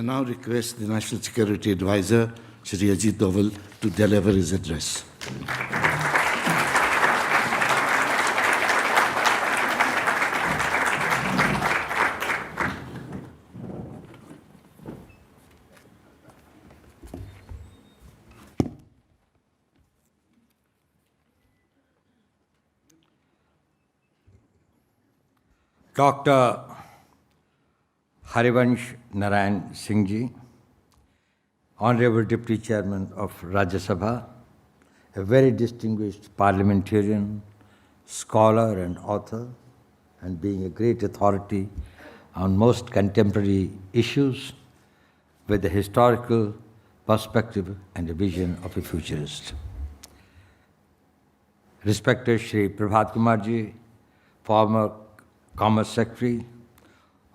now request the National Security Adviser, Shri Ajit Doval, to deliver his address. Dr. Harivansh Narayan Singh Ji, Honorable Deputy Chairman of Rajya Sabha, a very distinguished parliamentarian, scholar and author, and being a great authority on most contemporary issues with a historical perspective and a vision of a futurist. Respected Shri Prabhat Kumar Ji, former Commerce Secretary,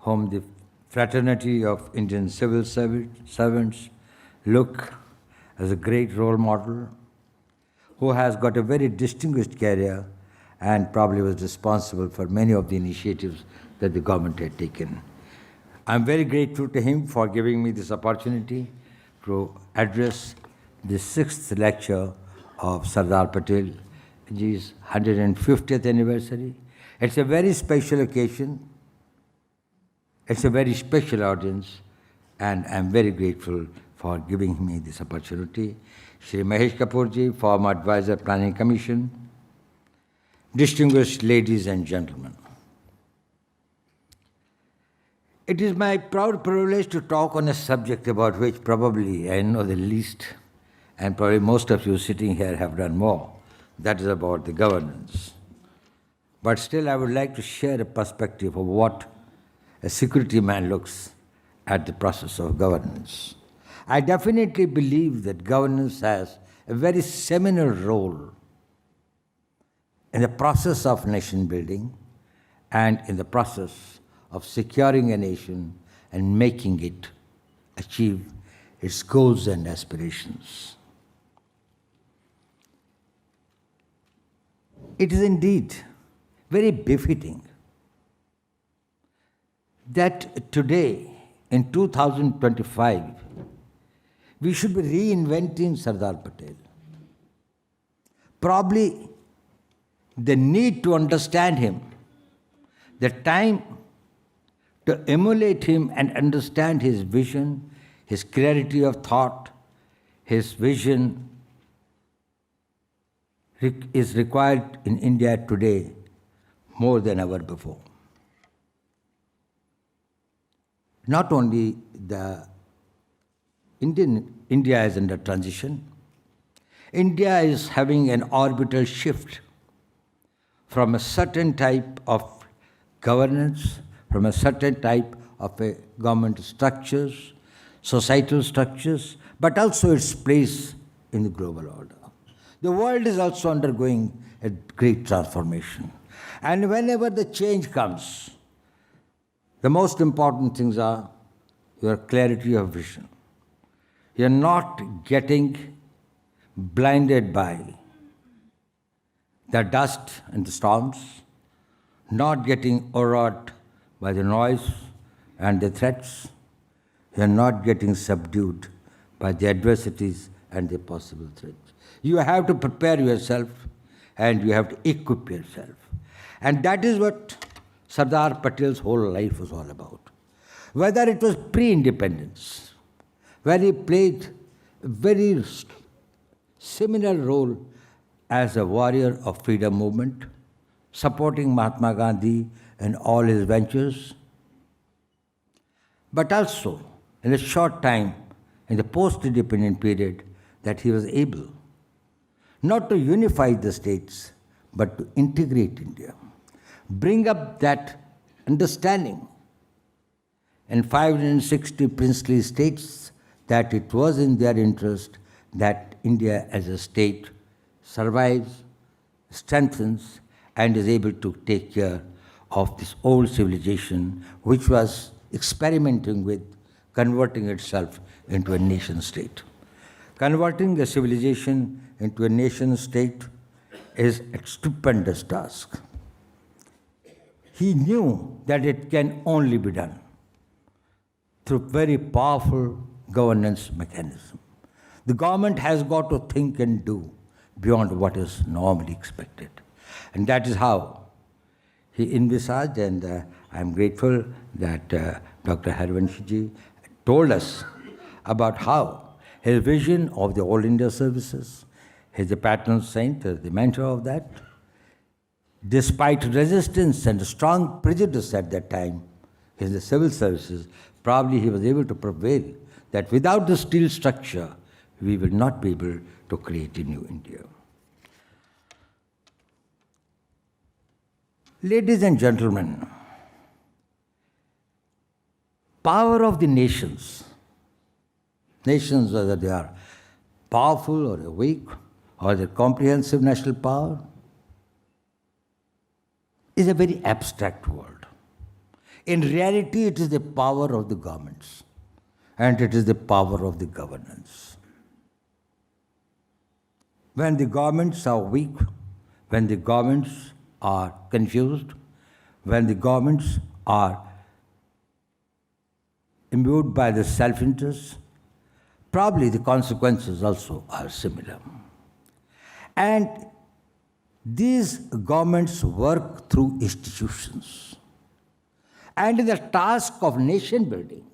whom the fraternity of Indian civil servants look as a great role model, who has got a very distinguished career and probably was responsible for many of the initiatives that the government had taken. I'm very grateful to him for giving me this opportunity to address the 6th lecture of Sardar Patel Ji's 150th anniversary. It's a very special occasion. It's a very special audience, and I'm very grateful for giving me this opportunity. Shri Mahesh Kapoor Ji, former Advisor Planning Commission, distinguished ladies and gentlemen. It is my proud privilege to talk on a subject about which probably I know the least, and probably most of you sitting here have done more. That is about the governance. But still, I would like to share a perspective of what a security man looks at the process of governance. I definitely believe that governance has a very seminal role in the process of nation building and in the process of securing a nation and making it achieve its goals and aspirations. It is indeed very befitting that today, in 2025, we should be reinventing Sardar Patel. Probably the need to understand him, the time to emulate him and understand his vision, his clarity of thought, his vision is required in India today more than ever before. Not only India is under transition, India is having an orbital shift from a certain type of governance, from a certain type of a government structures, societal structures, but also its place in the global order. The world is also undergoing a great transformation. And whenever the change comes, the most important things are your clarity of vision. You're not getting blinded by the dust and the storms, not getting overawed by the noise and the threats. You're not getting subdued by the adversities and the possible threats. You have to prepare yourself and you have to equip yourself. And that is what Sardar Patel's whole life was all about. Whether it was pre-independence, where he played a very seminal role as a warrior of freedom movement, supporting Mahatma Gandhi and all his ventures, but also in a short time, in the post-independent period, that he was able not to unify the states, but to integrate India. Bring up that understanding in 560 princely states that it was in their interest that India as a state survives, strengthens, and is able to take care of this old civilization which was experimenting with converting itself into a nation state. Converting a civilization into a nation state is a stupendous task. He knew that it can only be done through very powerful governance mechanism. The government has got to think and do beyond what is normally expected. And that is how he envisaged, and I am grateful that Dr. Harvanshji told us about how his vision of the All India services, he is a patron saint, the mentor of that. Despite resistance and strong prejudice at that time in the civil services, probably he was able to prevail that without the steel structure, we will not be able to create a new India. Ladies and gentlemen, power of the nations, whether they are powerful or weak, or the comprehensive national power, is a very abstract word. In reality, it is the power of the governments, and it is the power of the governance. When the governments are weak, when the governments are confused, when the governments are imbued by the self-interest, probably the consequences also are similar. And these governments work through institutions. And in the task of nation building,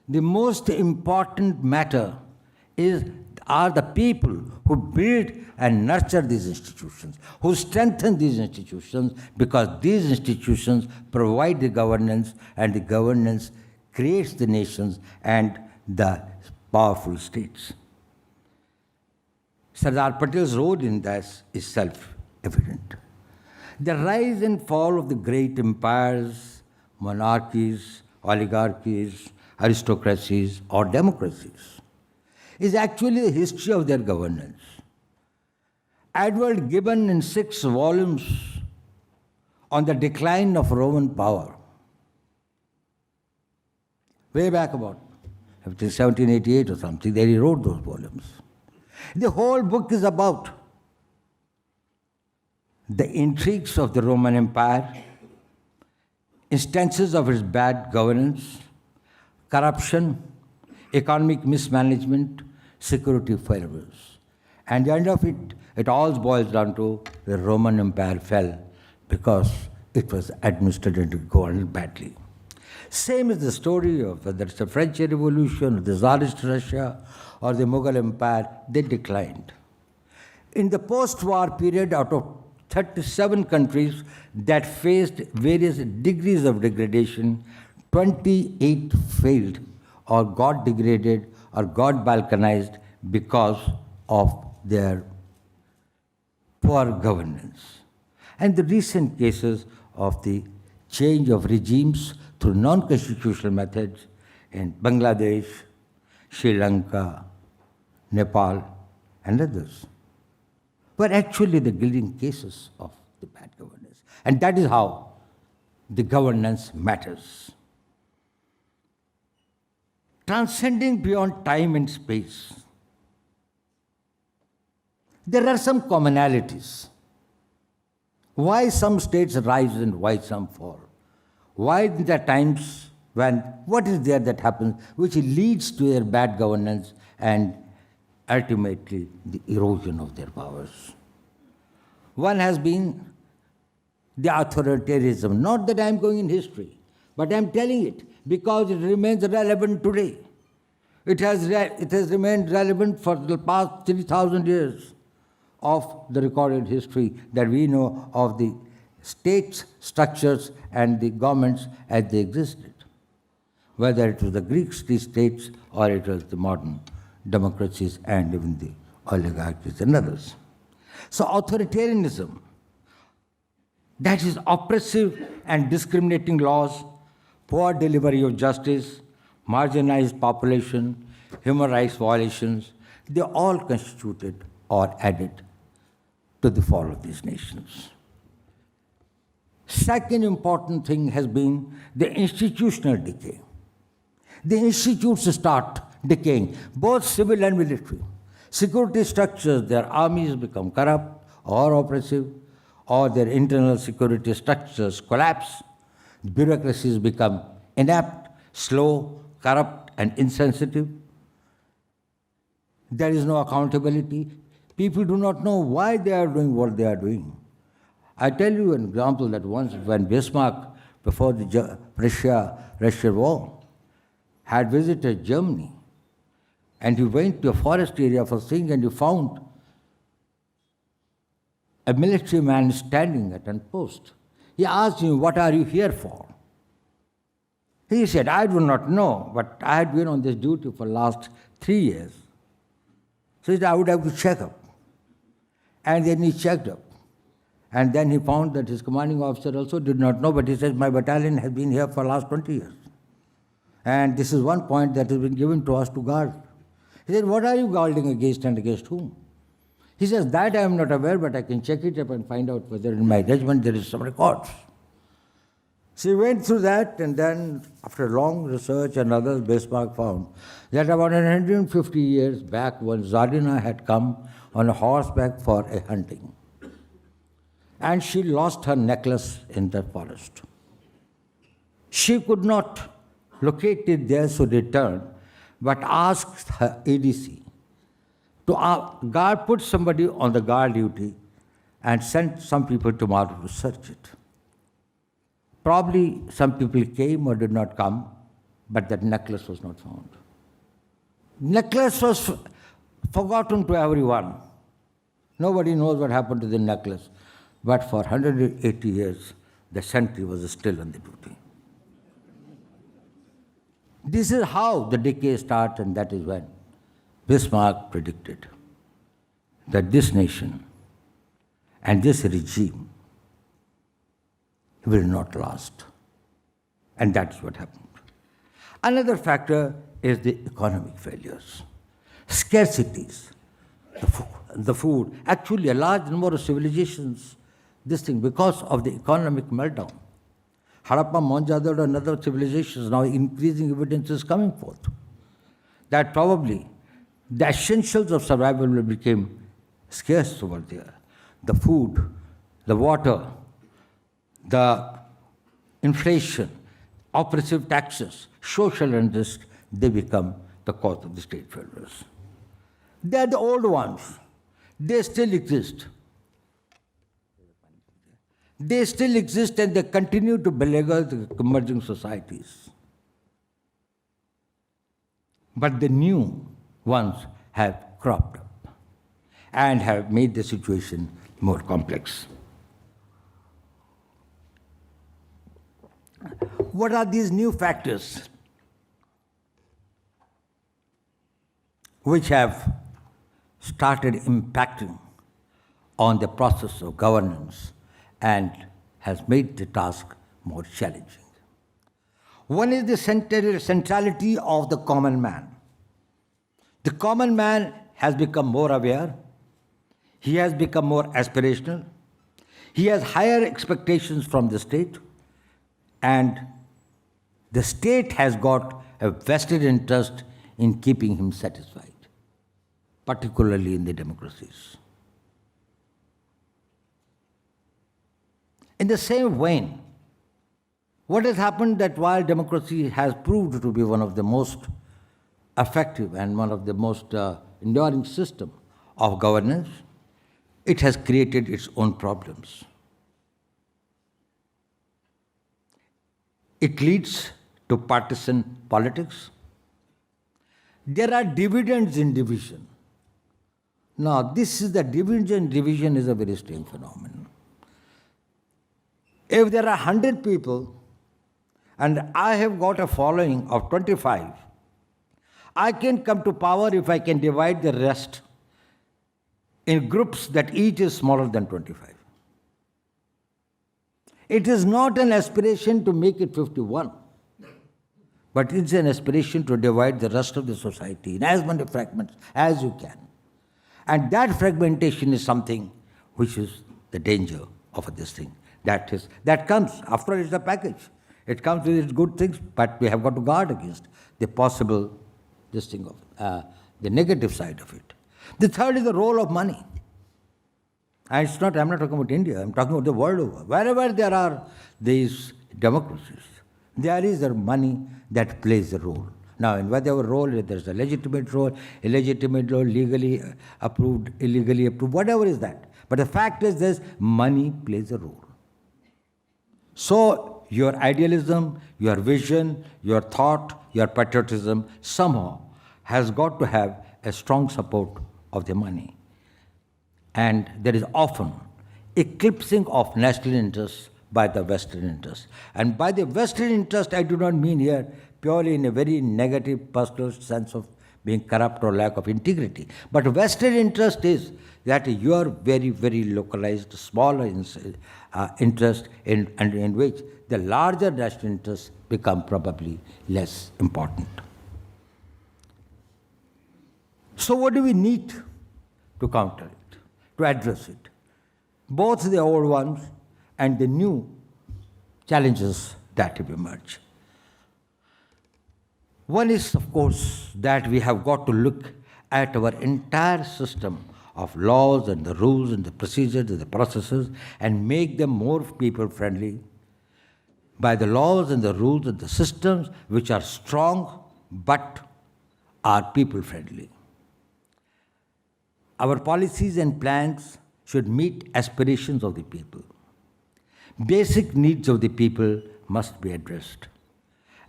the most important matter are the people who build and nurture these institutions, who strengthen these institutions, because these institutions provide the governance, and the governance creates the nations and the powerful states. Sardar Patel's role in this is self-evident. The rise and fall of the great empires, monarchies, oligarchies, aristocracies, or democracies is actually the history of their governance. Edward Gibbon, in 6 volumes on the decline of Roman power, way back about 1788 or something, there he wrote those volumes. The whole book is about the intrigues of the Roman Empire, instances of its bad governance, corruption, economic mismanagement, security failures. And the end of it, it all boils down to the Roman Empire fell because it was administered and governed badly. Same is the story of whether it's the French Revolution, or the Tsarist Russia, or the Mughal Empire, they declined. In the post-war period, out of 37 countries that faced various degrees of degradation, 28 failed or got degraded or got balkanized because of their poor governance. And the recent cases of the change of regimes through non-constitutional methods in Bangladesh, Sri Lanka, Nepal, and others were actually the gilding cases of the bad governance. And that is how the governance matters. Transcending beyond time and space, there are some commonalities. Why some states rise and why some fall? Why there are times when, what is there that happens which leads to their bad governance and ultimately the erosion of their powers? One has been the authoritarianism. Not that I am going in history, but I am telling it because it remains relevant today. It has remained relevant for the past 3,000 years of the recorded history that we know of the states, structures, and the governments as they existed, whether it was the Greek states or it was the modern democracies and even the oligarchies and others. So authoritarianism, that is oppressive and discriminating laws, poor delivery of justice, marginalized population, human rights violations, they all constituted or added to the fall of these nations. Second important thing has been the institutional decay. The institutes start decaying, both civil and military. Security structures, their armies become corrupt or oppressive, or their internal security structures collapse. Bureaucracies become inept, slow, corrupt, and insensitive. There is no accountability. People do not know why they are doing what they are doing. I tell you an example that once when Bismarck, before the Russia war, had visited Germany, and he went to a forest area for seeing, and he found a military man standing at a post. He asked him, "What are you here for?" He said, "I do not know, but I had been on this duty for the last 3 years. So he said, I would have to check up." And then he checked up. And then he found that his commanding officer also did not know, but he said, "My battalion has been here for the last 20 years. And this is one point that has been given to us to guard." He said, "What are you guarding against and against whom?" He says, "That I am not aware, but I can check it up and find out whether in my regiment there is some records." So he went through that, and then after long research and others, Bismarck found that about 150 years back, when Zardina had come on a horseback for a hunting, and she lost her necklace in the forest. She could not locate it there, so returned, but asked her ADC to put somebody on the guard duty and send some people tomorrow to search it. Probably some people came or did not come, but that necklace was not found. Necklace was forgotten to everyone. Nobody knows what happened to the necklace. But for 180 years, the sentry was still on the duty. This is how the decay starts, and that is when Bismarck predicted that this nation and this regime will not last. And that's what happened. Another factor is the economic failures, scarcities, the food. Actually, a large number of civilizations, because of the economic meltdown. Harappa, Mohenjo-daro, and other civilizations, now increasing evidence is coming forth that probably the essentials of survival will become scarce over there. The food, the water, the inflation, oppressive taxes, social unrest, they become the cause of the state failures. They are the old ones. They still exist. They still exist, and they continue to beleaguer the emerging societies. But the new ones have cropped up and have made the situation more complex. What are these new factors which have started impacting on the process of governance and has made the task more challenging? One is the centrality of the common man. The common man has become more aware. He has become more aspirational. He has higher expectations from the state. And the state has got a vested interest in keeping him satisfied, particularly in the democracies. In the same vein, what has happened that while democracy has proved to be one of the most effective and one of the most enduring system of governance, it has created its own problems. It leads to partisan politics. There are dividends in division. Now, division is a very strange phenomenon. If there are 100 people and I have got a following of 25, I can come to power if I can divide the rest in groups that each is smaller than 25. It is not an aspiration to make it 51, but it's an aspiration to divide the rest of the society in as many fragments as you can. And that fragmentation is something which is the danger of this thing. That comes, after all, it's a package. It comes with its good things, but we have got to guard against the possible, the negative side of it. The third is the role of money. And I'm not talking about India, I'm talking about the world over. Wherever there are these democracies, there is a money that plays a role. Now, in whatever role, if there's a legitimate role, illegitimate role, legally approved, illegally approved, whatever is that. But the fact is this, money plays a role. So, your idealism, your vision, your thought, your patriotism somehow has got to have a strong support of the money. And there is often eclipsing of national interests by the Western interest. And by the Western interest, I do not mean here purely in a very negative personal sense of being corrupt or lack of integrity. But Western interest is that your very, very localized, smaller interest in which the larger national interests become probably less important. So what do we need to counter it, to address it? Both the old ones and the new challenges that have emerged. One is, of course, that we have got to look at our entire system of laws and the rules and the procedures and the processes and make them more people-friendly by the laws and the rules and the systems which are strong but are people-friendly. Our policies and plans should meet aspirations of the people. Basic needs of the people must be addressed,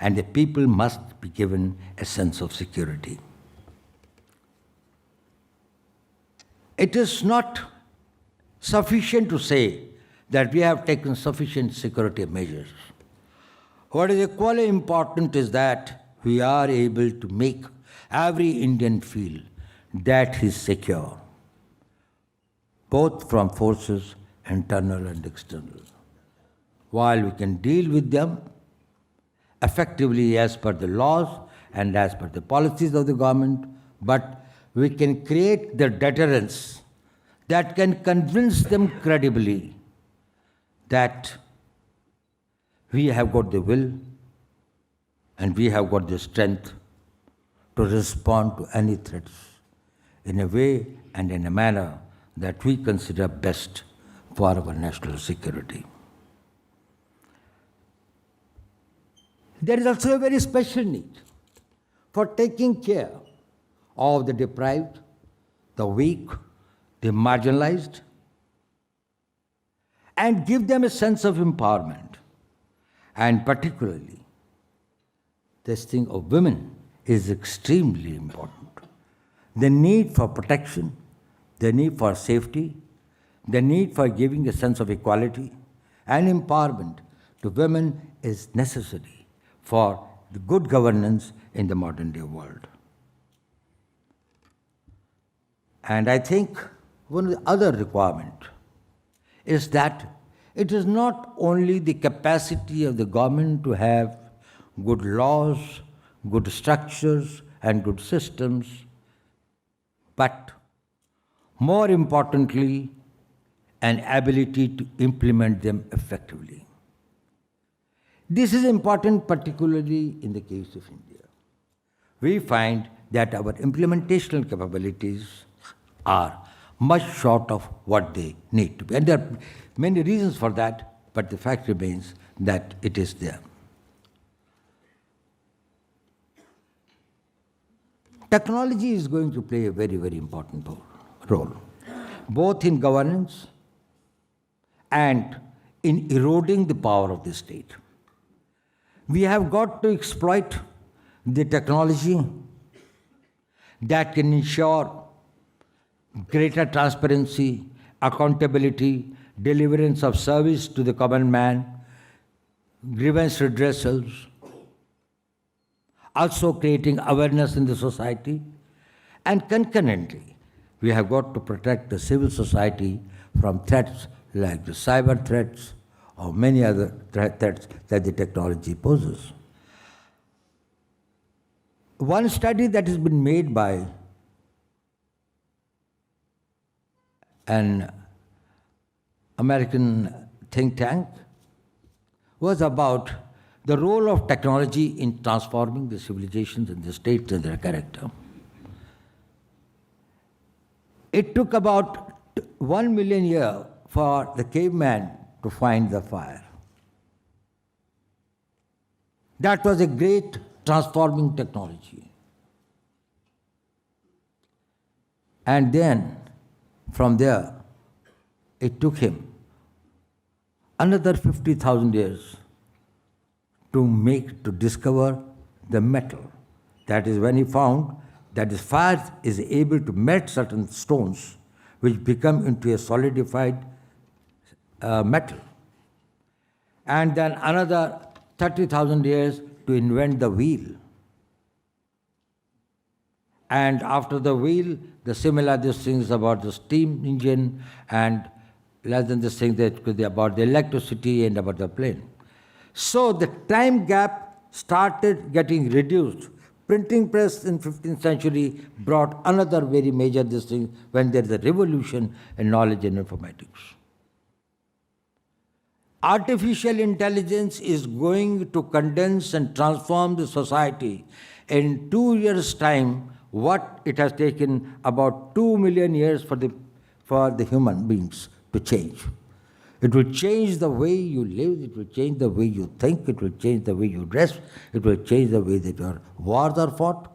and the people must be given a sense of security. It is not sufficient to say that we have taken sufficient security measures. What is equally important is that we are able to make every Indian feel that he is secure, both from forces internal and external. While we can deal with them effectively as per the laws and as per the policies of the government, but we can create the deterrence that can convince them credibly that we have got the will and we have got the strength to respond to any threats in a way and in a manner that we consider best for our national security. There is also a very special need for taking care of the deprived, the weak, the marginalized, and give them a sense of empowerment. And particularly, this thing of women is extremely important. The need for protection, the need for safety, the need for giving a sense of equality and empowerment to women is necessary for the good governance in the modern day world. And I think one of the other requirements is that it is not only the capacity of the government to have good laws, good structures, and good systems, but more importantly, an ability to implement them effectively. This is important particularly in the case of India. We find that our implementational capabilities are much short of what they need to be. And there are many reasons for that, but the fact remains that it is there. Technology is going to play a very, very important role, both in governance and in eroding the power of the state. We have got to exploit the technology that can ensure greater transparency, accountability, deliverance of service to the common man, grievance redressals, also creating awareness in the society, and concurrently, we have got to protect the civil society from threats like the cyber threats or many other threats that the technology poses. One study that has been made by an American think tank was about the role of technology in transforming the civilizations and the states and their character. It took about 1 million years for the caveman to find the fire. That was a great transforming technology. And then, from there, it took him another 50,000 years to discover the metal. That is when he found that the fire is able to melt certain stones which become into a solidified metal. And then another 30,000 years to invent the wheel. And after the wheel, the similar these things about the steam engine, and less than this thing that could be about the electricity and about the plane. So the time gap started getting reduced. Printing press in 15th century brought another very major this thing when there is a revolution in knowledge and informatics. Artificial intelligence is going to condense and transform the society. In 2 years' time, what it has taken about 2 million years for the human beings to change. It will change the way you live, it will change the way you think, it will change the way you dress, it will change the way that your wars are fought.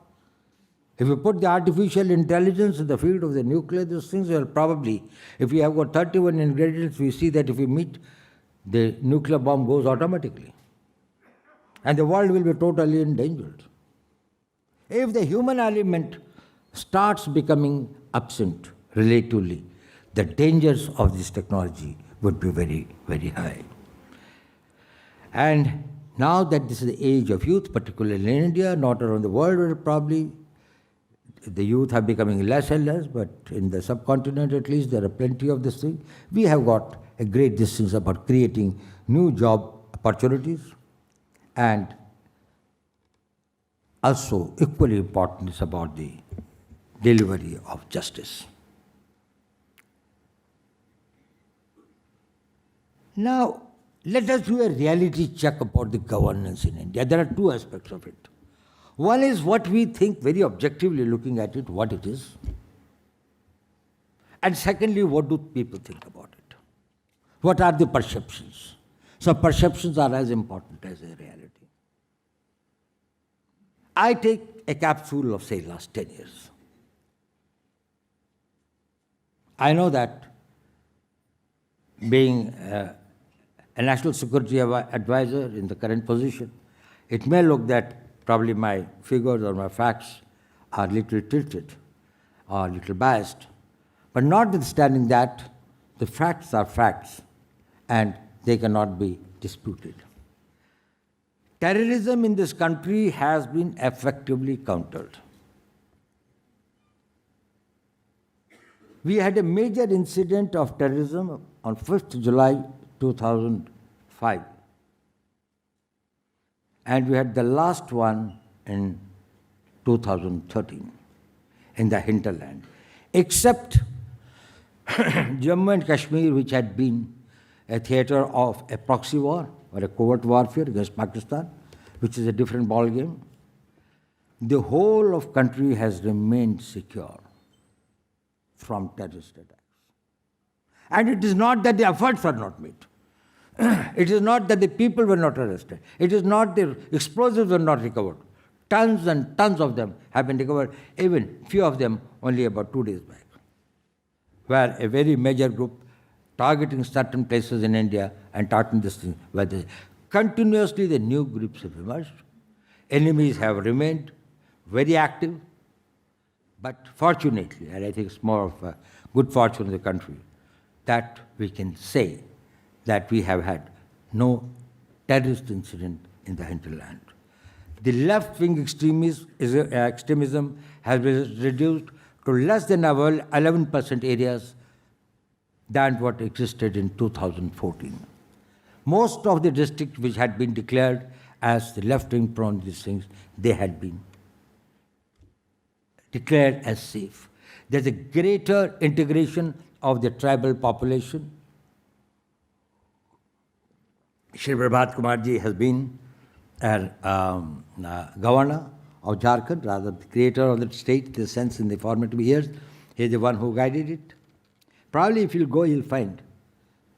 If you put the artificial intelligence in the field of the nuclear, these things will probably, if we have got 31 ingredients, we see that if we meet, the nuclear bomb goes automatically. And the world will be totally endangered. If the human element starts becoming absent relatively, the dangers of this technology would be very, very high. And now that this is the age of youth, particularly in India, not around the world, where probably the youth are becoming less and less, but in the subcontinent at least, there are plenty of this thing. We have got a great distance about creating new job opportunities, and also equally important is about the delivery of justice. Now, let us do a reality check about the governance in India. There are two aspects of it. One is what we think very objectively looking at it, what it is. And secondly, what do people think about it? What are the perceptions? So perceptions are as important as a reality. I take a capsule of, say, last 10 years. I know that being a national security advisor in the current position, it may look that probably my figures or my facts are little tilted or little biased. But notwithstanding that, the facts are facts and they cannot be disputed. Terrorism in this country has been effectively countered. We had a major incident of terrorism on 5th July 2005. And we had the last one in 2013 in the hinterland. Except Jammu and Kashmir, which had been a theater of a proxy war or a covert warfare against Pakistan, which is a different ballgame, the whole of country has remained secure from terrorist attacks. And it is not that the efforts are not made. It is not that the people were not arrested. It is not the explosives were not recovered. Tons and tons of them have been recovered, even few of them only about 2 days back, where a very major group targeting certain places in India and targeting this thing, where continuously the new groups have emerged. Enemies have remained very active, but fortunately, and I think it's more of a good fortune of the country, that we can say that we have had no terrorist incident in the hinterland. The left-wing extremism has been reduced to less than 11% areas than what existed in 2014. Most of the districts which had been declared as the left-wing prone these things, they had been declared as safe. There's a greater integration of the tribal population. Shri Prabhat Kumarji has been governor of Jharkhand, rather the creator of the state, in the sense in the formative years. He is the one who guided it. Probably if you'll go, you'll find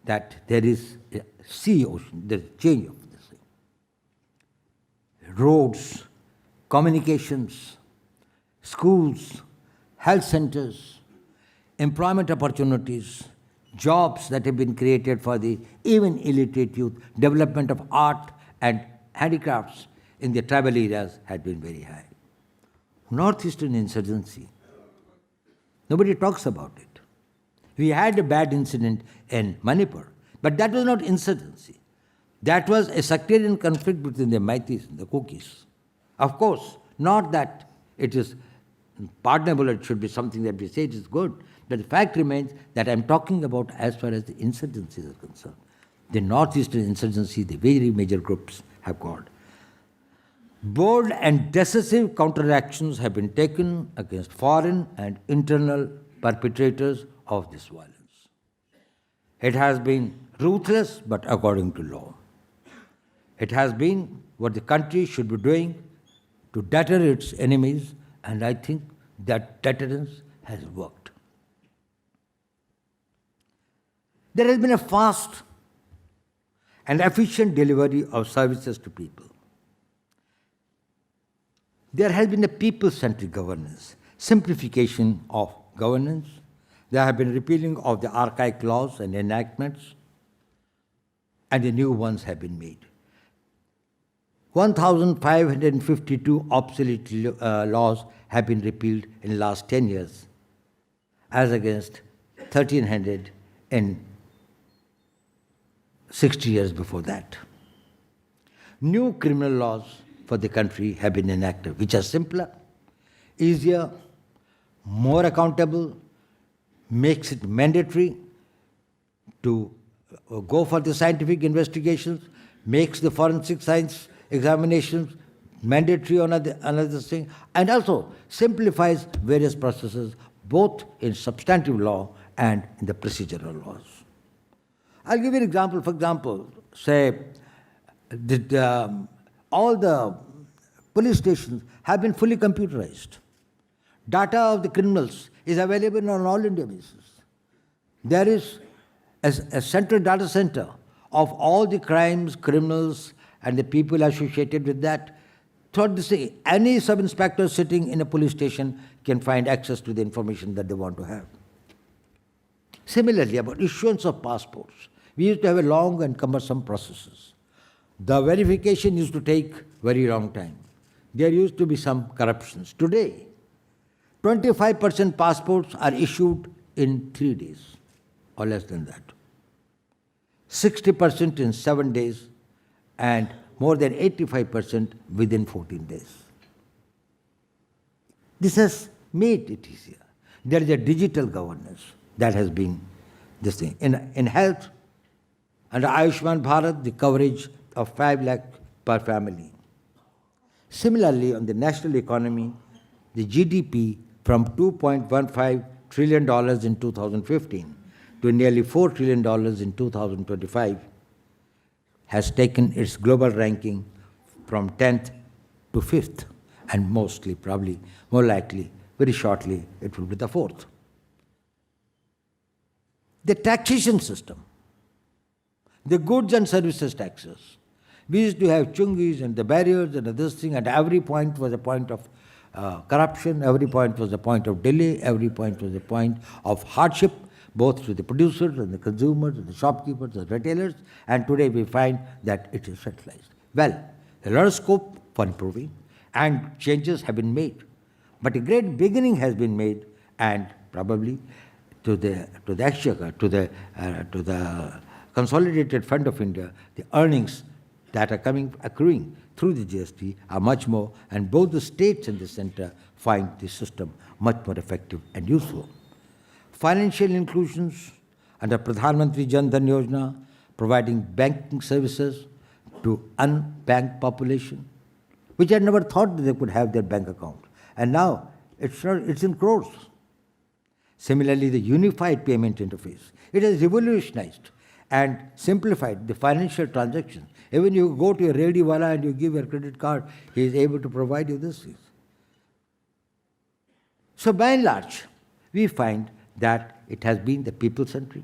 that there is a sea ocean, there's a change of this thing. roads, communications, schools, health centers, employment opportunities, jobs that have been created for the even illiterate youth, development of art and handicrafts in the tribal areas had been very high. Northeastern insurgency, nobody talks about it. We had a bad incident in Manipur, but that was not insurgency. That was a sectarian conflict between the Meiteis and the Kukis. Of course, not that it is pardonable, it should be something that we say it is good, but the fact remains that I am talking about as far as the insurgencies are concerned. The Northeastern insurgency, the very major groups have got. Bold and decisive counteractions have been taken against foreign and internal perpetrators of this violence. It has been ruthless, but according to law. It has been what the country should be doing to deter its enemies, and I think that deterrence has worked. There has been a fast and efficient delivery of services to people. There has been a people-centric governance, simplification of governance. There have been repealing of the archaic laws and enactments, and the new ones have been made. 1,552 obsolete laws have been repealed in the last 10 years, as against 1,300 in 60 years before that. New criminal laws for the country have been enacted, which are simpler, easier, more accountable, makes it mandatory to go for the scientific investigations, makes the forensic science examinations mandatory on another thing, and also simplifies various processes, both in substantive law and in the procedural laws. I'll give you an example. For example, say, all the police stations have been fully computerized. Data of the criminals is available on all India basis. There is a central data center of all the crimes, criminals, and the people associated with that. Throughout the city, any sub-inspector sitting in a police station can find access to the information that they want to have. Similarly, about issuance of passports, we used to have a long and cumbersome processes. The verification used to take very long time. There used to be some corruptions. Today, 25% passports are issued in 3 days, or less than that. 60% in 7 days, and more than 85% within 14 days. This has made it easier. There is a digital governance that has been this thing. In health, under Ayushman Bharat, the coverage of 5 lakh per family. Similarly, on the national economy, the GDP from $2.15 trillion in 2015 to nearly $4 trillion in 2025 has taken its global ranking from 10th to 5th, and mostly, probably, more likely, very shortly, it will be the 4th. The taxation system, the goods and services taxes. We used to have chungis and the barriers and this thing, and every point was a point of corruption, every point was a point of delay, every point was a point of hardship, both to the producers and the consumers and the shopkeepers and the retailers, and today we find that it is centralized. Well, a lot of scope for improving, and changes have been made. But a great beginning has been made, and probably to the exchequer, to the Consolidated Fund of India, the earnings that are accruing through the GST are much more, and both the states and the center find the system much more effective and useful. Financial inclusions under Pradhan Mantri Jan Dhan Yojana, providing banking services to unbanked population, which had never thought that they could have their bank account. And now it's in crores. Similarly, the unified payment interface, it has revolutionized and simplified the financial transactions. Even you go to a rediwala and you give your credit card, he is able to provide you this. So by and large, we find that it has been the people-centric,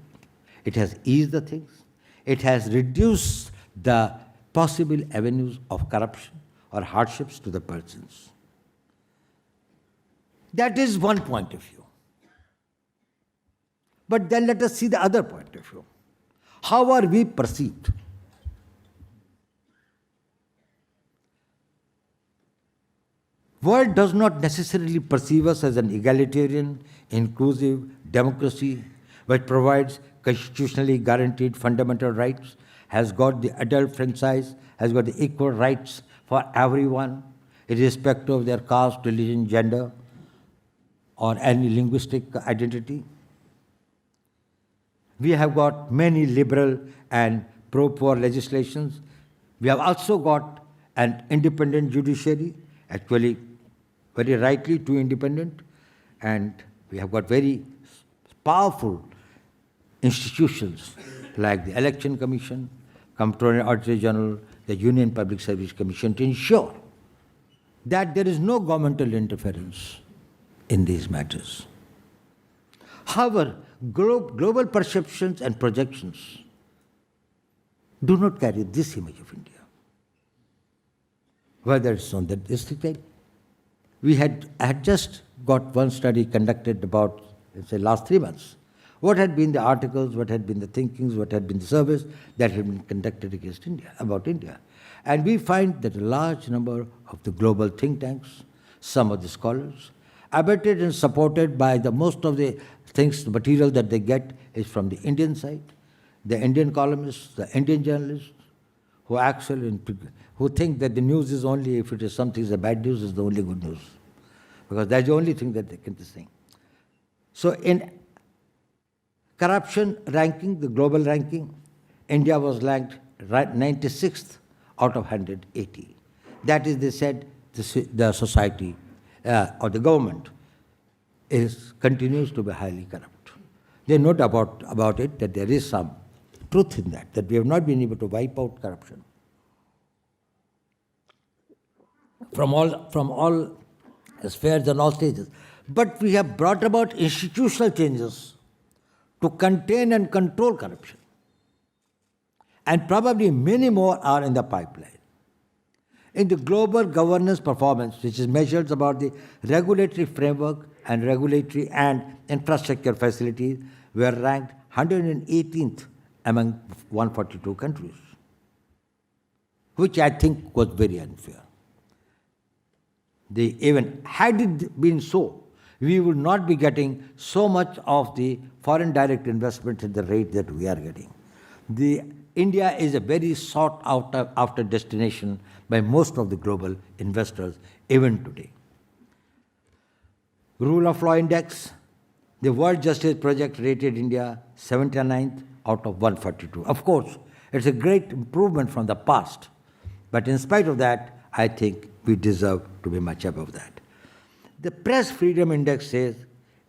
it has eased the things, it has reduced the possible avenues of corruption, or hardships to the persons. That is one point of view. But then let us see the other point of view. How are we perceived? World does not necessarily perceive us as an egalitarian, inclusive democracy which provides constitutionally guaranteed fundamental rights, has got the adult franchise, has got the equal rights for everyone, irrespective of their caste, religion, gender, or any linguistic identity. We have got many liberal and pro-poor legislations. We have also got an independent judiciary, actually very rightly too independent, and we have got very powerful institutions like the Election Commission, Comptroller Auditor General, the Union Public Service Commission to ensure that there is no governmental interference in these matters. However, global perceptions and projections do not carry this image of India. Whether it's on the district, I had just got one study conducted about, let's say, last 3 months. What had been the articles, what had been the thinkings, what had been the surveys that had been conducted against India, about India. And we find that a large number of the global think tanks, some of the scholars, abetted and supported by the most of the things, the material that they get is from the Indian side, the Indian columnists, the Indian journalists, who think that the news is only, if it is something is a bad news, is the only good news. Because that's the only thing that they can say. So in corruption ranking, the global ranking, India was ranked 96th out of 180. That is, they said, the society or the government continues to be highly corrupt. They note about it that there is some truth in that we have not been able to wipe out corruption from all spheres and all stages. But we have brought about institutional changes to contain and control corruption. And probably many more are in the pipeline. In the global governance performance, which is measured about the regulatory framework and regulatory and infrastructure facilities, we are ranked 118th among 142 countries, which I think was very unfair. Even had it been so, we would not be getting so much of the foreign direct investment at the rate that we are getting. India is a very sought after destination by most of the global investors, even today. Rule of Law Index, the World Justice Project rated India 79th out of 142. Of course, it's a great improvement from the past, but in spite of that, I think we deserve to be much above that. The Press Freedom Index says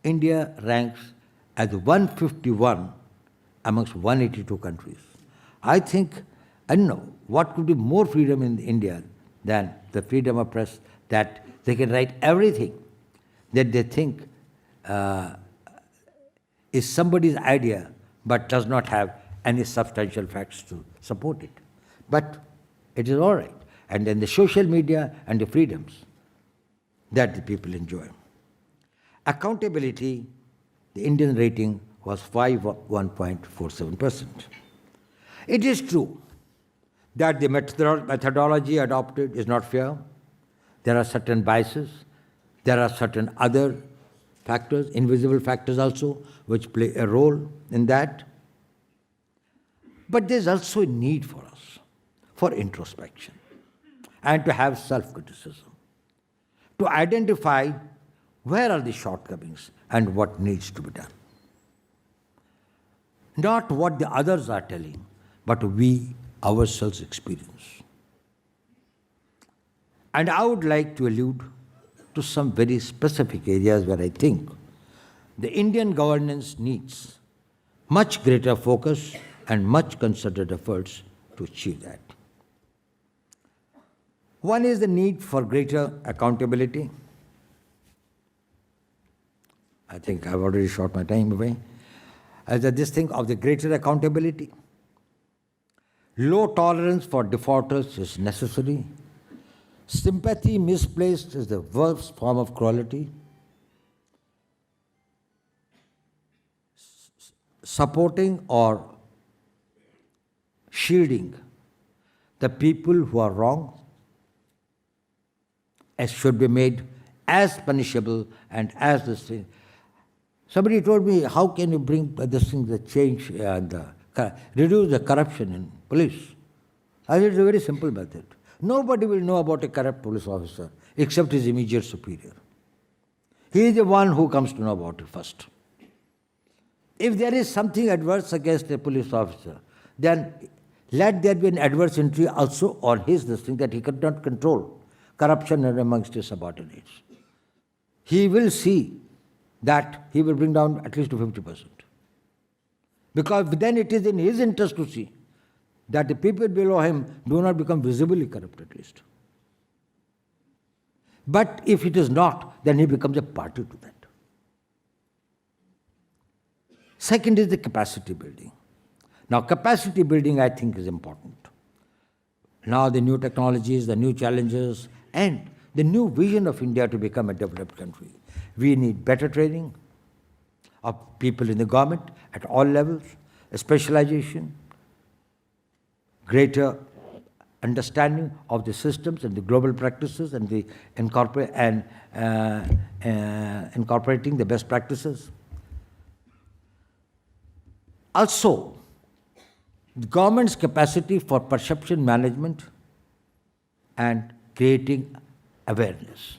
India ranks as 151 amongst 182 countries. I don't know, what could be more freedom in India than the freedom of press, that they can write everything that they think is somebody's idea but does not have any substantial facts to support it. But it is all right. And then the social media and the freedoms that the people enjoy. Accountability, the Indian rating was 1.47%. It is true that the methodology adopted is not fair. There are certain biases. There are certain other factors, invisible factors also, which play a role in that. But there's also a need for us, for introspection, and to have self-criticism, to identify where are the shortcomings and what needs to be done. Not what the others are telling, but we ourselves experience. And I would like to allude to some very specific areas where I think the Indian governance needs much greater focus and much concerted efforts to achieve that. One is the need for greater accountability. I think I've already shot my time away. This thing of the greater accountability. Low tolerance for defaulters is necessary. Sympathy misplaced is the worst form of cruelty. Supporting or shielding the people who are wrong as should be made as punishable and as this thing. Somebody told me, how can you bring this thing, the change and reduce the corruption in police? I said, it's a very simple method. Nobody will know about a corrupt police officer except his immediate superior. He is the one who comes to know about it first. If there is something adverse against a police officer, then let there be an adverse entry also on his this thing that he cannot control corruption amongst his subordinates. He will see that he will bring down at least to 50%. Because then it is in his interest to see that the people below him do not become visibly corrupt at least. But if it is not, then he becomes a party to that. Second is the capacity building. Now, capacity building, I think, is important. Now, the new technologies, the new challenges, and the new vision of India to become a developed country. We need better training of people in the government at all levels, a specialization, greater understanding of the systems and the global practices and the incorporating the best practices. Also, the government's capacity for perception management and creating awareness.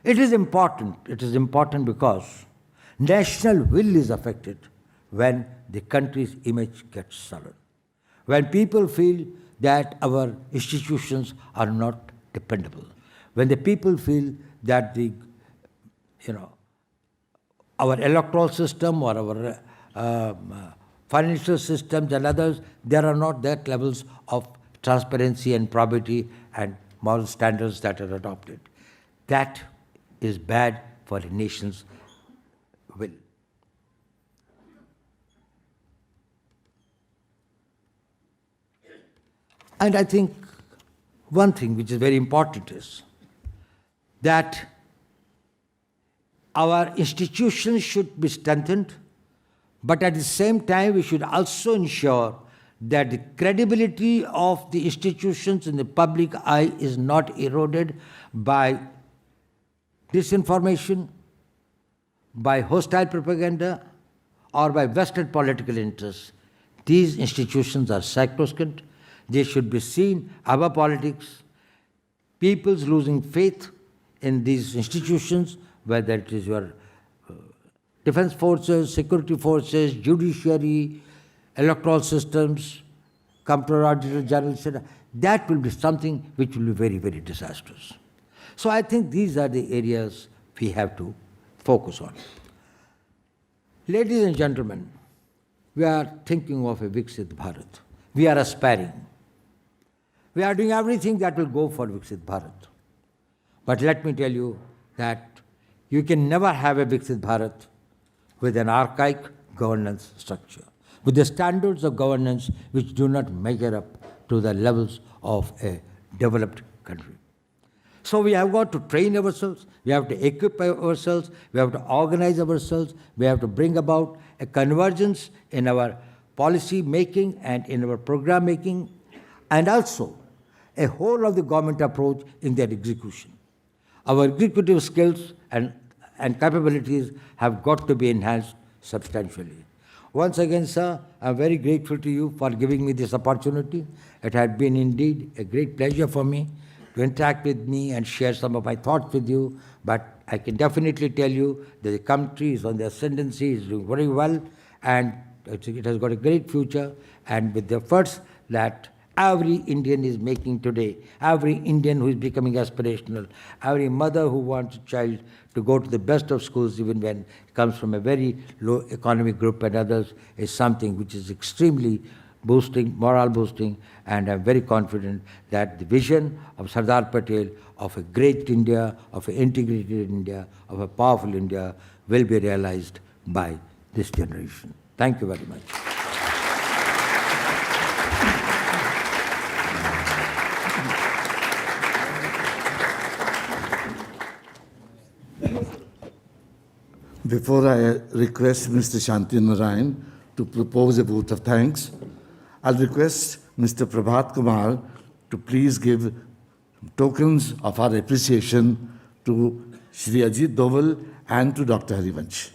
It is important. It is important because national will is affected when the country's image gets sullied. When people feel that our institutions are not dependable. When the people feel that our electoral system or our financial systems and others, there are not that levels of transparency and probity and moral standards that are adopted. That is bad for a nation's will. And I think one thing which is very important is that our institutions should be strengthened, but at the same time we should also ensure that the credibility of the institutions in the public eye is not eroded by disinformation, by hostile propaganda, or by vested political interests. These institutions are sacrosanct. They should be seen above politics. People's losing faith in these institutions, whether it is your defense forces, security forces, judiciary, electoral systems, comptroller, auditor general, etc., that will be something which will be very, very disastrous. So I think these are the areas we have to focus on. Ladies and gentlemen, we are thinking of a Viksit Bharat. We are aspiring. We are doing everything that will go for Viksit Bharat. But let me tell you that you can never have a Viksit Bharat with an archaic governance structure, with the standards of governance which do not measure up to the levels of a developed country. So we have got to train ourselves, we have to equip ourselves, we have to organize ourselves, we have to bring about a convergence in our policy making and in our program making, and also a whole of the government approach in their execution. Our executive skills and capabilities have got to be enhanced substantially. Once again, sir, I'm very grateful to you for giving me this opportunity. It had been indeed a great pleasure for me to interact with me and share some of my thoughts with you, but I can definitely tell you that the country is on the ascendancy, is doing very well, and it has got a great future, and with the efforts that every Indian is making today, every Indian who is becoming aspirational, every mother who wants a child to go to the best of schools even when it comes from a very low economic group and others, is something which is extremely boosting, morale boosting, and I'm very confident that the vision of Sardar Patel of a great India, of an integrated India, of a powerful India will be realized by this generation. Thank you very much. Before I request Mr. Shanti Narayan to propose a vote of thanks, I'll request Mr. Prabhat Kumar to please give tokens of our appreciation to Shri Ajit Doval and to Dr. Harivansh.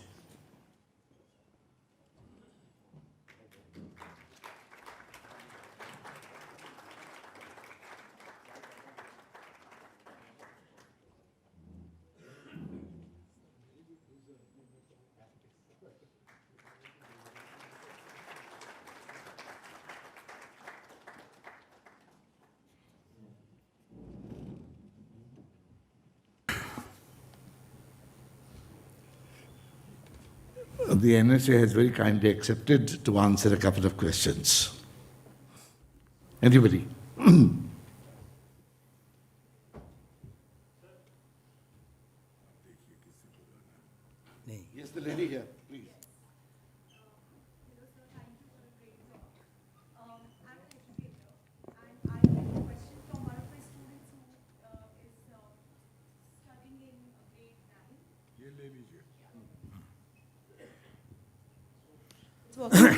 The NSA has very kindly accepted to answer a couple of questions. Anybody? Yes, the lady here, please.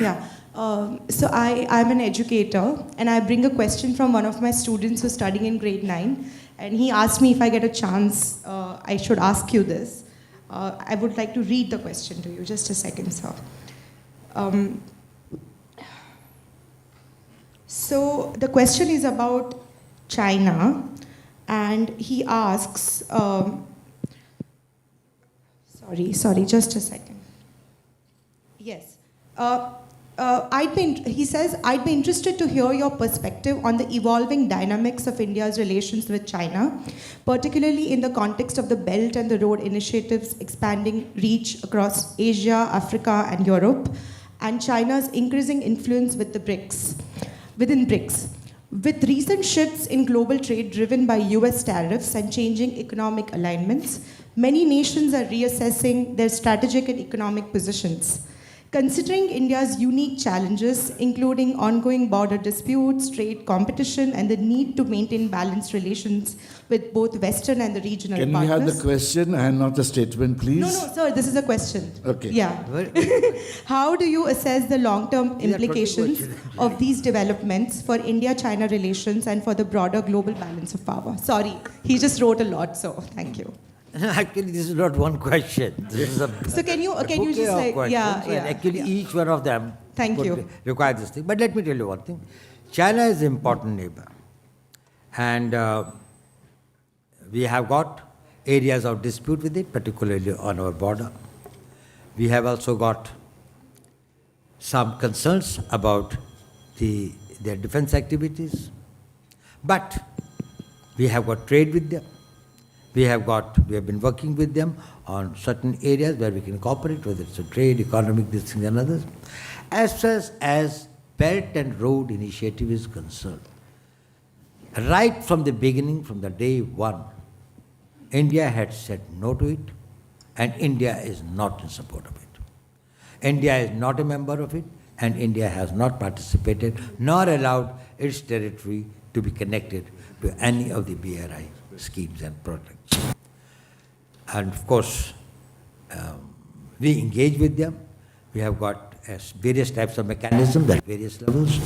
Yeah. So I'm an educator, and I bring a question from one of my students who's studying in grade 9, and he asked me if I get a chance, I should ask you this. I would like to read the question to you. Just a second, sir. So the question is about China, and he asks, sorry, just a second. Yes. He says, I'd be interested to hear your perspective on the evolving dynamics of India's relations with China, particularly in the context of the Belt and the Road initiatives expanding reach across Asia, Africa, and Europe, and China's increasing influence within BRICS. With recent shifts in global trade driven by US tariffs and changing economic alignments, many nations are reassessing their strategic and economic positions. Considering India's unique challenges, including ongoing border disputes, trade competition, and the need to maintain balanced relations with both Western and the regional Can partners. we have the question and not the statement, please? No, sir, this is a question. Okay. Yeah. How do you assess the long-term implications of these developments for India-China relations and for the broader global balance of power? Sorry, he just wrote a lot, so thank you. Actually, this is not one question. This is a So can you bouquet just of like, questions, and actually each one of them Thank would you. require this thing. But let me tell you one thing. China is an important neighbor. And we have got areas of dispute with it, particularly on our border. We have also got some concerns about their defense activities. But we have got trade with them. We have been working with them on certain areas where we can cooperate, whether it's a trade, economic, this thing and others. As far as Belt and Road Initiative is concerned, right from the beginning, from the day one, India had said no to it, and India is not in support of it. India is not a member of it, and India has not participated nor allowed its territory to be connected to any of the BRI schemes and projects. And of course, we engage with them. We have got various types of mechanisms at various levels.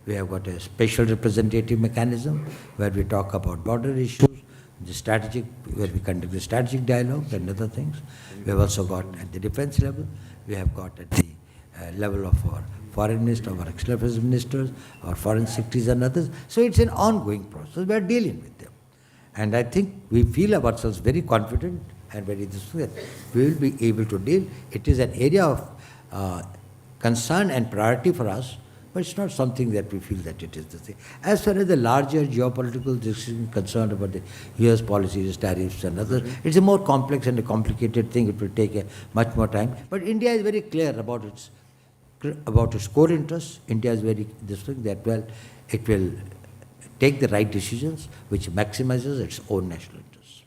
We have got a special representative mechanism where we talk about border issues, where we conduct the strategic dialogue and other things. We have also got at the defense level. We have got at the level of our foreign minister, our external affairs ministers, our foreign secretaries and others. So it's an ongoing process. We are dealing with them. And I think we feel ourselves very confident and very that we will be able to deal. It is an area of concern and priority for us, but it's not something that we feel that it is the thing. As far as the larger geopolitical decision concerned about the US policies, tariffs and others, it's a more complex and a complicated thing. It will take a much more time. But India is very clear about its core interests. India is very that well, it will take the right decisions which maximizes its own national interests.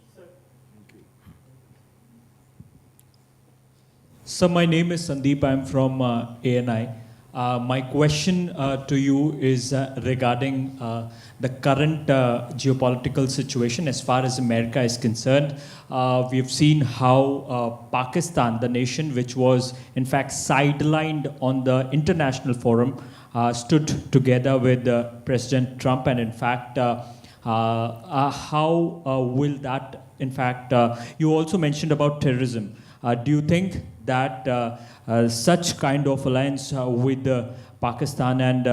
So my name is Sandeep. I'm from ANI. My question to you is regarding the current geopolitical situation as far as America is concerned. We've seen how Pakistan, the nation which was in fact sidelined on the international forum, stood together with President Trump, and in fact, how will that, in fact, you also mentioned about terrorism. Do you think that such kind of alliance with Pakistan and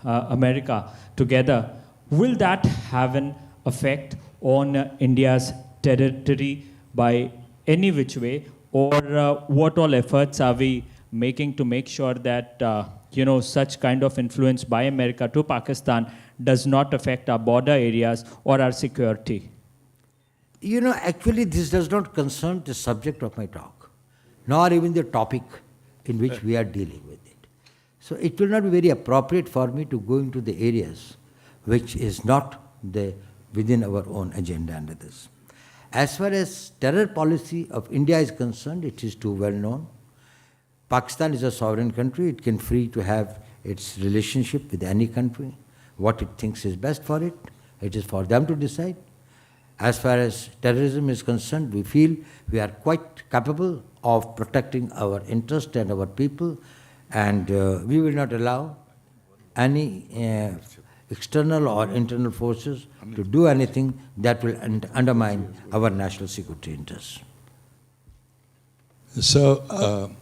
America together, will that have an effect on India's territory by any which way, or what all efforts are we making to make sure that such kind of influence by America to Pakistan does not affect our border areas or our security? Actually, this does not concern the subject of my talk, nor even the topic in which we are dealing with it. So it will not be very appropriate for me to go into the areas which is not within our own agenda under this. As far as terror policy of India is concerned, it is too well known. Pakistan is a sovereign country. It can free to have its relationship with any country. What it thinks is best for it, it is for them to decide. As far as terrorism is concerned, we feel we are quite capable of protecting our interest and our people, and we will not allow any external or internal forces to do anything that will undermine our national security interests. So,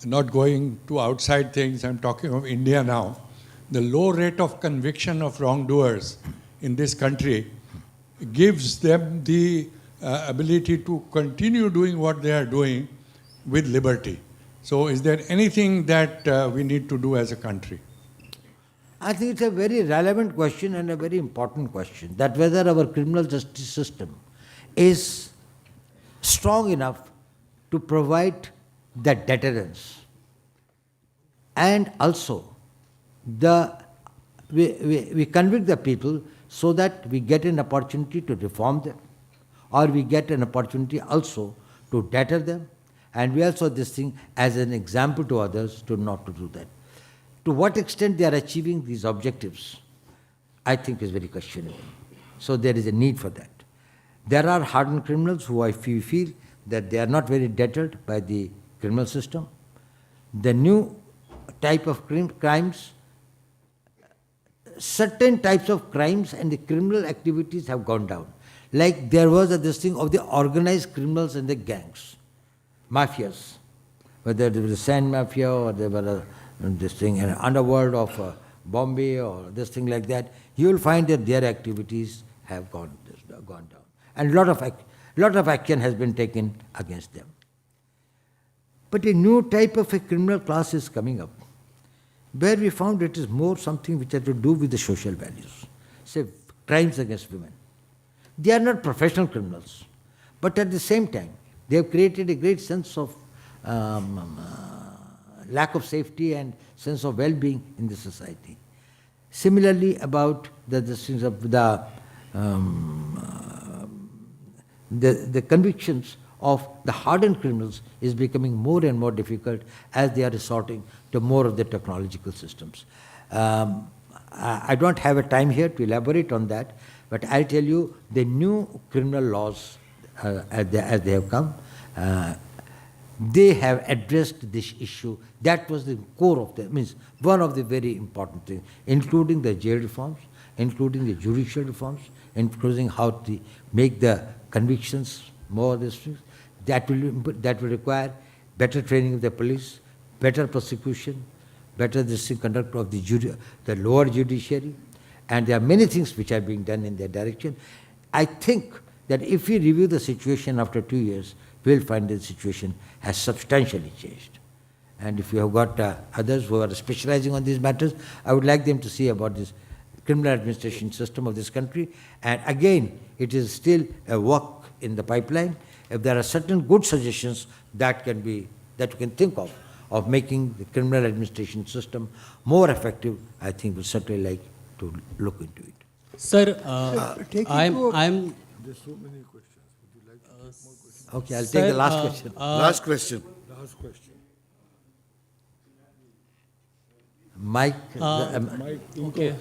not going to outside things, I'm talking of India now. The low rate of conviction of wrongdoers in this country gives them the ability to continue doing what they are doing with liberty. So is there anything that we need to do as a country? I think it's a very relevant question and a very important question, that whether our criminal justice system is strong enough to provide the deterrence, and also we convict the people so that we get an opportunity to reform them, or we get an opportunity also to deter them, and we also this thing as an example to others to not to do that. To what extent they are achieving these objectives, I think is very questionable. So there is a need for that. There are hardened criminals who I feel that they are not very deterred by the criminal system. The new type of crimes, certain types of crimes and the criminal activities have gone down. Like there was this thing of the organized criminals and the gangs, mafias, whether there was a sand mafia or there were this thing, an underworld of Bombay or this thing like that, you will find that their activities have gone down. And lot of action has been taken against them. But a new type of a criminal class is coming up, where we found it is more something which has to do with the social values. Say, crimes against women. They are not professional criminals, but at the same time, they have created a great sense of lack of safety and sense of well-being in the society. Similarly, about the convictions of the hardened criminals is becoming more and more difficult as they are resorting to more of the technological systems. I don't have a time here to elaborate on that, but I'll tell you the new criminal laws as they have come, they have addressed this issue. That was the core of them, means one of the very important things, including the jail reforms, including the judicial reforms, including how to make the convictions more district. That will require better training of the police, better prosecution, better conduct of the lower judiciary, and there are many things which are being done in that direction. I think that if we review the situation after 2 years, we'll find that the situation has substantially changed. And if you have got others who are specializing on these matters, I would like them to see about this criminal administration system of this country. And again, it is still a work in the pipeline. If there are certain good suggestions that you can think of making the criminal administration system more effective, I think we'll certainly like to look into it. Sir, I'm. There's so many questions. Would you like to take more questions? Okay, I'll take the last question. Last question. Mike. Okay.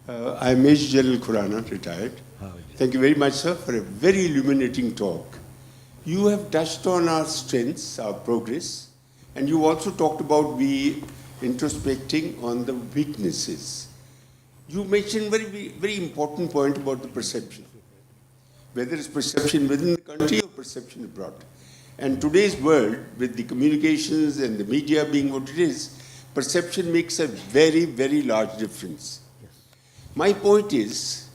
I'm Major General Khurana, retired. Thank you very much, sir, for a very illuminating talk. You have touched on our strengths, our progress, and you also talked about introspecting on the weaknesses. You mentioned very important point about the perception, whether it's perception within the country or perception abroad. And today's world, with the communications and the media being what it is, perception makes a very, very large difference. My point is,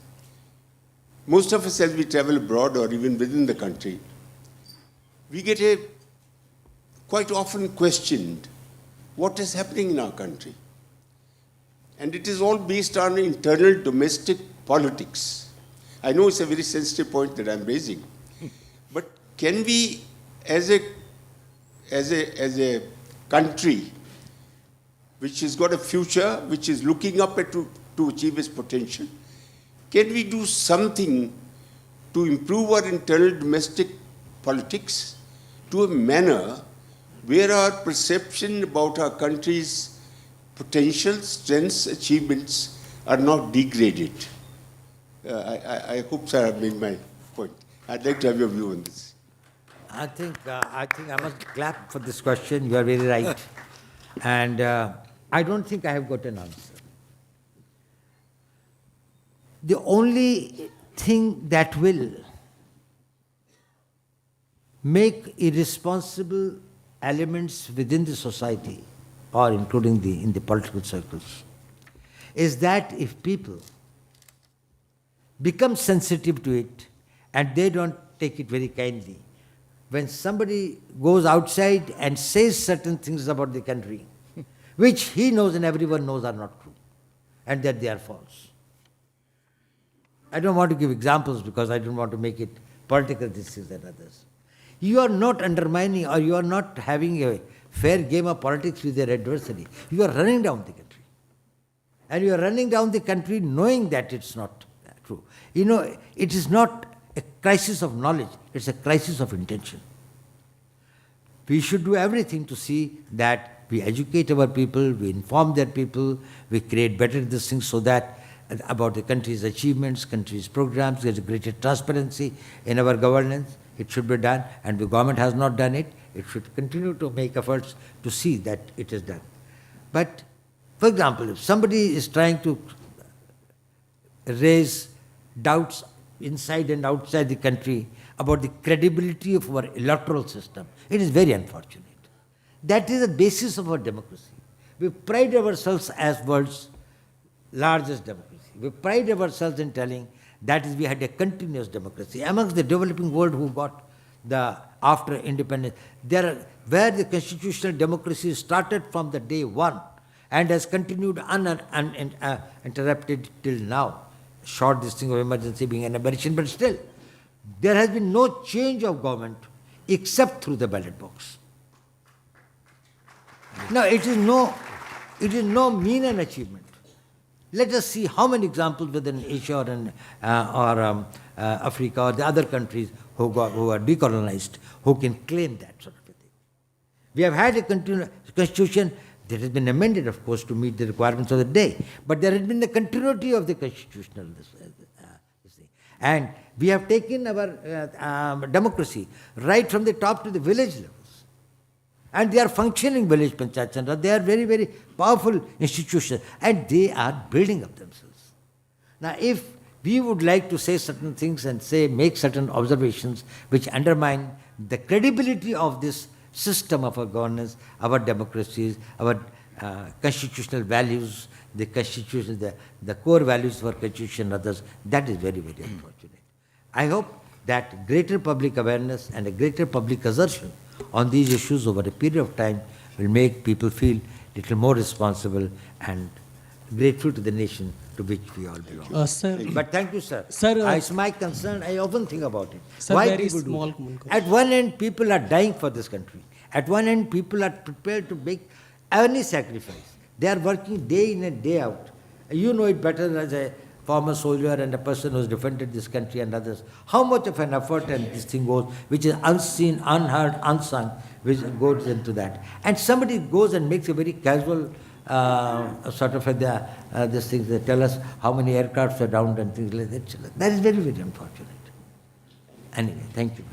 most of us as we travel abroad or even within the country, we get quite often questioned what is happening in our country. And it is all based on internal domestic politics. I know it's a very sensitive point that I'm raising, but can we, as a country which has got a future, which is looking up to achieve its potential, can we do something to improve our internal domestic politics to a manner where our perception about our country's potential, strengths, achievements are not degraded? I hope, sir, I've made my point. I'd like to have your view on this. I think I must clap for this question. You are very right. And I don't think I have got an answer. The only thing that will make irresponsible elements within the society, or including in the political circles, is that if people become sensitive to it and they don't take it very kindly, when somebody goes outside and says certain things about the country, which he knows and everyone knows are not true, and that they are false. I don't want to give examples because I don't want to make it political, this is and others. You are not undermining or you are not having a fair game of politics with your adversary. You are running down the country. And you are running down the country knowing that it's not true. You know, it is not a crisis of knowledge, it's a crisis of intention. We should do everything to see that we educate our people, we inform their people, we create better these things so that about the country's achievements, country's programs, there's greater transparency in our governance. It should be done, and the government has not done it. It should continue to make efforts to see that it is done. But, for example, if somebody is trying to raise doubts inside and outside the country about the credibility of our electoral system, it is very unfortunate. That is the basis of our democracy. We pride ourselves as world's largest democracy. We pride ourselves in telling that is we had a continuous democracy. Amongst the developing world who got after independence, where the constitutional democracy started from the day one and has continued uninterrupted till now. Short this thing of emergency being an aberration, but still, there has been no change of government except through the ballot box. Now, it is no mean an achievement. Let us see how many examples within Asia or Africa or the other countries who are decolonized, who can claim that sort of a thing. We have had a constitution that has been amended, of course, to meet the requirements of the day, but there has been the continuity of the constitutional this thing. And we have taken our democracy right from the top to the village levels. And they are functioning village panchayat centers. They are very, very powerful institutions, and they are building up themselves. Now, if we would like to say certain things and make certain observations which undermine the credibility of this system of our governance, our democracies, our constitutional values, the core values of our constitution and others, that is very, very unfortunate. I hope that greater public awareness and a greater public assertion on these issues over a period of time will make people feel a little more responsible and grateful to the nation to which we all belong. Sir, But thank you, sir. Sir, It's my concern. I often think about it. Sir, Why very people do small that? question. At one end, people are dying for this country. At one end, people are prepared to make any sacrifice. They are working day in and day out. You know it better as a former soldier and a person who's defended this country and others, how much of an effort and this thing goes, which is unseen, unheard, unsung, which goes into that. And somebody goes and makes a very casual sort of this thing, they tell us how many aircrafts are downed and things like that. That is very, very unfortunate. Anyway, thank you.